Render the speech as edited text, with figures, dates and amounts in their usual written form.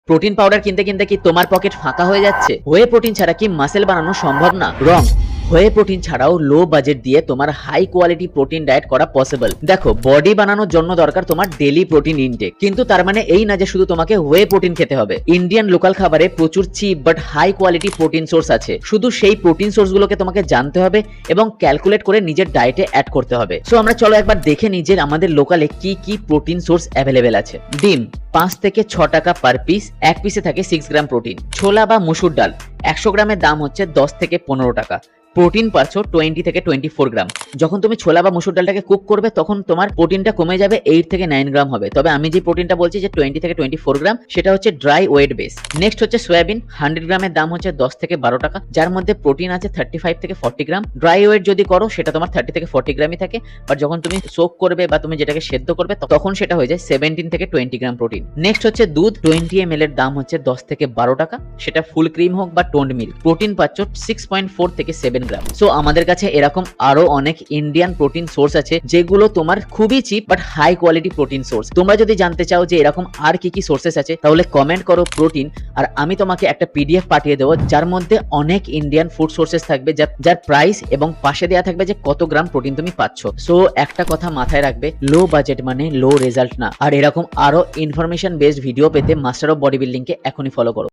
Protein powder কিনতে কিনতে কি তোমার পকেট ফাঁকা হয়ে যাচ্ছে? হোয়ে প্রোটিন ছাড়া কি মাসেল বানানো সম্ভব না? রং। হোয়ে প্রোটিন ছাড়াও লো বাজেট দিয়ে তোমার হাই কোয়ালিটি প্রোটিন ডায়েট করা পসিবল। দেখো, বডি বানানোর জন্য দরকার তোমার ডেইলি প্রোটিন ইনটেক, কিন্তু তার মানে এই না যে শুধু তোমাকে হোয়ে প্রোটিন খেতে হবে। ইন্ডিয়ান লোকাল খাবারে প্রচুর cheap but high quality protein source আছে। শুধু সেই প্রোটিন সোর্স গুলোকে তোমাকে জানতে হবে এবং ক্যালকুলেট করে নিজের ডায়েটে অ্যাড করতে হবে। সো আমরা চলো একবার দেখে নিই যে আমাদের লোকালে কি কি প্রোটিন সোর্স অ্যাভেলেবেল আছে। ডিম 5 থেকে 6 টাকা পার পিস, এক পিসে থাকে 6 গ্রাম প্রোটিন। ছোলা বা মসুর ডাল 100 গ্রামের দাম হচ্ছে 10 থেকে 15 টাকা। প্রোটিন পাচ্ছ 20 থেকে 24 গ্রাম। যখন তুমি ছোলা বা মসুর ডালটাকে কুক করবে তখন তোমার প্রোটিনটা কমে যাবে 8 থেকে 9 গ্রাম হবে। তবে আমি যে প্রোটিনটা বলছি যে 20 থেকে 24 গ্রাম, সেটা হচ্ছে ড্রাই ওয়েট বেস। নেক্সট হচ্ছে সয়াবিন, 100 গ্রামের দাম হচ্ছে 10 থেকে 12 টাকা, যার মধ্যে প্রোটিন আছে 35 থেকে 40 গ্রাম। ড্রাই ওয়েট যদি করো সেটা তোমার 30 থেকে 40 গ্রামই থাকে, বাট যখন তুমি সোক করবে বা তুমি যেটাকে সেদ্ধ করবে তখন সেটা হয়ে যায় 17 থেকে 20 গ্রাম প্রোটিন। নেক্সট হচ্ছে দুধ, 20 ml এর দাম হচ্ছে 10 থেকে 12 টাকা, সেটা ফুল ক্রিম হোক বা টোন্ড মিল্ক। প্রোটিন পাচ্ছ 6.4 থেকে 7 গ্রাম। সো আমাদের কাছে এরকম আরো অনেক ইন্ডিয়ান প্রোটিন সোর্স আছে যেগুলো তোমার খুবই cheap but high quality protein source. তোমরা যদি জানতে চাও যে এরকম আর কি কি সোর্সেস আছে তাহলে কমেন্ট করো প্রোটিন, আর আমি তোমাকে একটা পিডিএফ পাঠিয়ে দেবো যার মধ্যে অনেক ইন্ডিয়ান ফুড সোর্সেস থাকবে, যার প্রাইস এবং পাশে দেওয়া থাকবে যে কত গ্রাম প্রোটিন তুমি পাচ্ছ। সো একটা কথা মাথায় রাখবে, লো বাজেট মানে লো রেজাল্ট না। আর এরকম আরো ইনফরমেশন বেসড ভিডিও পেতে মাস্টার অফ বডি বিল্ডিং কে এখনই ফলো করো।